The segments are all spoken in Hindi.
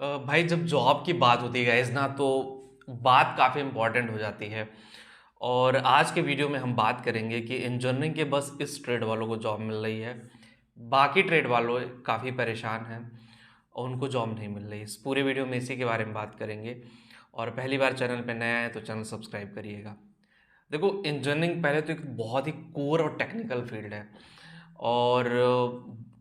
भाई जब जॉब की बात होती है गाइस ना तो बात काफ़ी इम्पोर्टेंट हो जाती है। और आज के वीडियो में हम बात करेंगे कि इंजीनियरिंग के बस इस ट्रेड वालों को जॉब मिल रही है, बाकी ट्रेड वालों काफ़ी परेशान हैं और उनको जॉब नहीं मिल रही। इस पूरे वीडियो में इसी के बारे में बात करेंगे। और पहली बार चैनल पे नया है तो चैनल सब्सक्राइब करिएगा। देखो, इंजीनियरिंग पहले तो एक बहुत ही कोर और टेक्निकल फील्ड है। और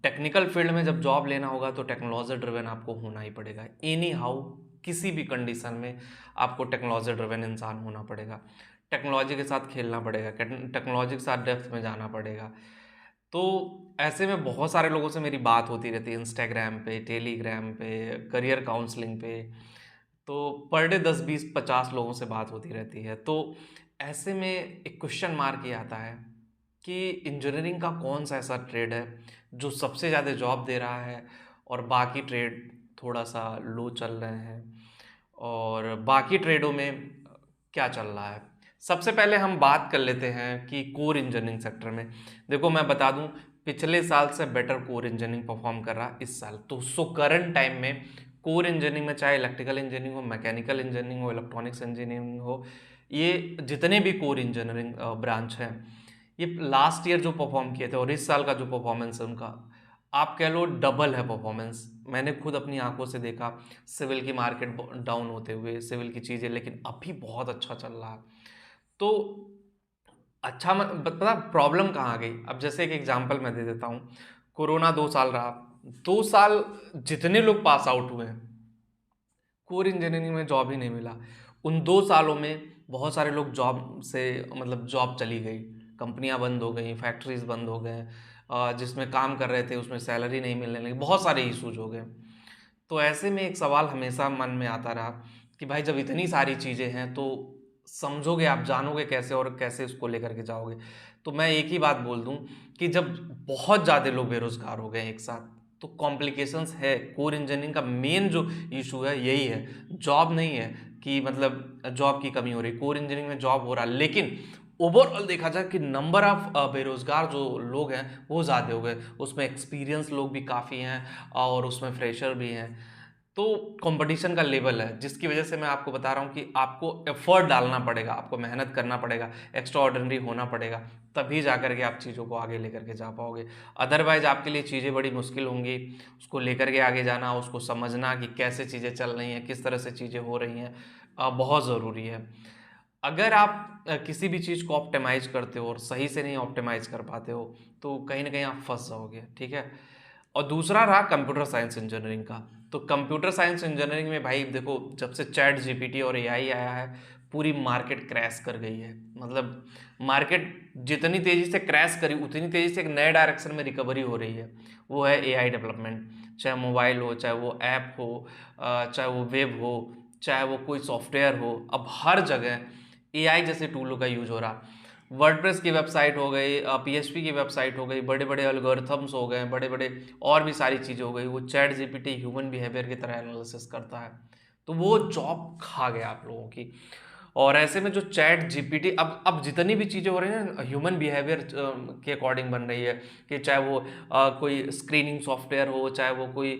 टेक्निकल फील्ड में जब जॉब लेना होगा तो टेक्नोलॉजी ड्रिवन आपको होना ही पड़ेगा। एनी हाउ, किसी भी कंडीशन में आपको टेक्नोलॉजी ड्रिवन इंसान होना पड़ेगा। टेक्नोलॉजी के साथ खेलना पड़ेगा, टेक्नोलॉजी के साथ डेप्थ में जाना पड़ेगा। तो ऐसे में बहुत सारे लोगों से मेरी बात होती रहती है, इंस्टाग्राम पे, टेलीग्राम पे, करियर काउंसलिंग पे। तो पर डे 10 20 50 लोगों से बात होती रहती है। तो ऐसे में एक क्वेश्चन मार्क ये आता है कि इंजीनियरिंग का कौन सा ऐसा ट्रेड है जो सबसे ज़्यादा जॉब दे रहा है और बाकी ट्रेड थोड़ा सा लो चल रहे हैं। और बाकी ट्रेडों में क्या चल रहा है। सबसे पहले हम बात कर लेते हैं कि कोर इंजीनियरिंग सेक्टर में। देखो, मैं बता दूं, पिछले साल से बेटर कोर इंजीनियरिंग परफॉर्म कर रहा इस साल। तो करंट टाइम में कोर इंजीनियरिंग में, चाहे इलेक्ट्रिकल इंजीनियरिंग हो, मैकेनिकल इंजीनियरिंग हो, इलेक्ट्रॉनिक्स इंजीनियरिंग हो, ये जितने भी कोर इंजीनियरिंग ब्रांच हैं, ये लास्ट ईयर जो परफॉर्म किए थे और इस साल का जो परफॉर्मेंस है उनका, आप कह लो डबल है परफॉर्मेंस। मैंने खुद अपनी आंखों से देखा सिविल की मार्केट डाउन होते हुए, सिविल की चीज़ें, लेकिन अभी बहुत अच्छा चल रहा है। तो अच्छा, पता प्रॉब्लम कहाँ आ गई। अब जैसे एक एग्जांपल मैं दे देता हूँ। कोरोना 2 साल रहा। 2 साल जितने लोग पास आउट हुए हैं, कोर इंजीनियरिंग में जॉब ही नहीं मिला। उन 2 सालों में बहुत सारे लोग जॉब से, मतलब जॉब चली गई, कंपनियां बंद हो गई, फैक्ट्रीज बंद हो गए, जिसमें काम कर रहे थे उसमें सैलरी नहीं मिलने लगी, बहुत सारे इशूज हो गए। तो ऐसे में एक सवाल हमेशा मन में आता रहा कि भाई जब इतनी सारी चीज़ें हैं तो समझोगे, आप जानोगे कैसे और कैसे उसको लेकर के जाओगे। तो मैं एक ही बात बोल दूं कि जब बहुत ज़्यादा लोग बेरोजगार हो गए एक साथ, तो कॉम्प्लिकेशंस है। कोर इंजीनियरिंग का मेन जो इशू है यही है, जॉब नहीं है कि मतलब जॉब की कमी हो रही। कोर इंजीनियरिंग में जॉब हो रहा, लेकिन ओवरऑल देखा जाए कि नंबर ऑफ बेरोजगार जो लोग हैं वो ज़्यादा हो गए। उसमें एक्सपीरियंस लोग भी काफ़ी हैं और उसमें फ्रेशर भी हैं। तो कंपटीशन का लेवल है, जिसकी वजह से मैं आपको बता रहा हूँ कि आपको एफर्ट डालना पड़ेगा, आपको मेहनत करना पड़ेगा, एक्स्ट्रा ऑर्डिनरी होना पड़ेगा, तभी जा करके आप चीज़ों को आगे लेकर के जा पाओगे। अदरवाइज आपके लिए चीज़ें बड़ी मुश्किल होंगी। उसको लेकर के आगे जाना, उसको समझना कि कैसे चीज़ें चल रही हैं, किस तरह से चीज़ें हो रही हैं, बहुत ज़रूरी है। अगर आप किसी भी चीज़ को ऑप्टिमाइज करते हो और सही से नहीं ऑप्टिमाइज कर पाते हो, तो कहीं ना कहीं आप फंस जाओगे। ठीक है। और दूसरा रहा कंप्यूटर साइंस इंजीनियरिंग का। तो कंप्यूटर साइंस इंजीनियरिंग में भाई देखो, जब से चैट जीपीटी और एआई आया है, पूरी मार्केट क्रैश कर गई है। मतलब मार्केट जितनी तेजी से क्रैश करी, उतनी तेजी से एक नए डायरेक्शन में रिकवरी हो रही है। वो है एआई डेवलपमेंट। चाहे मोबाइल हो, चाहे वो ऐप हो, चाहे वो वेब हो, चाहे वो कोई सॉफ्टवेयर हो, अब हर जगह एआई जैसे टूलों का यूज हो रहा। वर्डप्रेस की वेबसाइट हो गई, पीएचपी की वेबसाइट हो गई, बड़े बड़े एल्गोरिथम्स हो गए, बड़े बड़े और भी सारी चीज़ें हो गई। वो चैट जीपीटी ह्यूमन बिहेवियर की तरह एनालिसिस करता है। तो वो जॉब खा गया आप लोगों की। और ऐसे में जो चैट जीपीटी, अब जितनी भी चीज़ें हो रही हैं ना ह्यूमन बिहेवियर के अकॉर्डिंग बन रही है, कि चाहे वो कोई स्क्रीनिंग सॉफ्टवेयर हो, चाहे वो कोई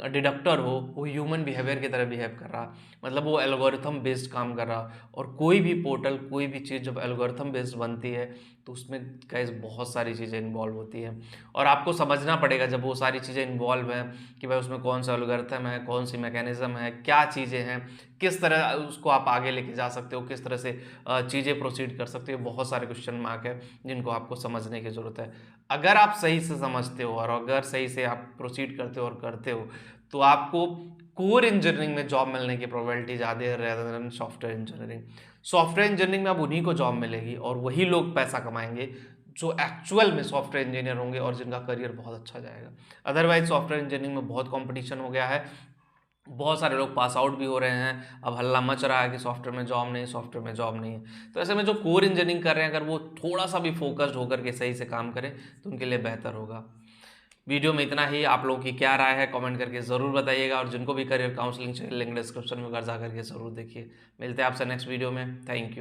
डिडक्टर हो, वो ह्यूमन बिहेवियर की तरह बिहेव कर रहा। मतलब वो एल्गोरिथम बेस्ड काम कर रहा। और कोई भी पोर्टल, कोई भी चीज़ जब एल्गोरिथम बेस्ड बनती है तो उसमें गाइस बहुत सारी चीज़ें इन्वॉल्व होती हैं। और आपको समझना पड़ेगा जब वो सारी चीज़ें इन्वॉल्व हैं कि भाई उसमें कौन सा एल्गोरिथम है, कौन सी मैकेनिज्म है, क्या चीज़ें हैं, किस तरह उसको आप आगे लेके जा सकते हो, किस तरह से चीज़ें प्रोसीड कर सकते हो। बहुत सारे क्वेश्चन मार्क है जिनको आपको समझने की ज़रूरत है। अगर आप सही से समझते हो और अगर सही से आप प्रोसीड करते हो और करते हो, तो आपको कोर इंजीनियरिंग में जॉब मिलने की प्रोबेबिलिटी ज़्यादा है rather than software engineering. Software engineering में अब उन्हीं को जॉब मिलेगी और वही लोग पैसा कमाएंगे जो एक्चुअल में सॉफ्टवेयर इंजीनियर होंगे और जिनका करियर बहुत अच्छा जाएगा। अदरवाइज सॉफ्टवेयर इंजीनियरिंग में बहुत कंपटीशन हो गया है, बहुत सारे लोग पास आउट भी हो रहे हैं। अब हल्ला मच रहा है कि सॉफ्टवेयर में जॉब नहीं, सॉफ्टवेयर में जॉब नहीं है। तो ऐसे में जो कोर इंजीनियरिंग कर रहे हैं, अगर वो थोड़ा सा भी फोकस्ड होकर के सही से काम करें तो उनके लिए बेहतर होगा। वीडियो में इतना ही। आप लोगों की क्या राय है कमेंट करके ज़रूर बताइएगा। और जिनको भी करियर काउंसलिंग चाहिए, लिंक डिस्क्रिप्शन में घर जा करके ज़रूर देखिए। मिलते हैं आपसे नेक्स्ट वीडियो में। Thank you.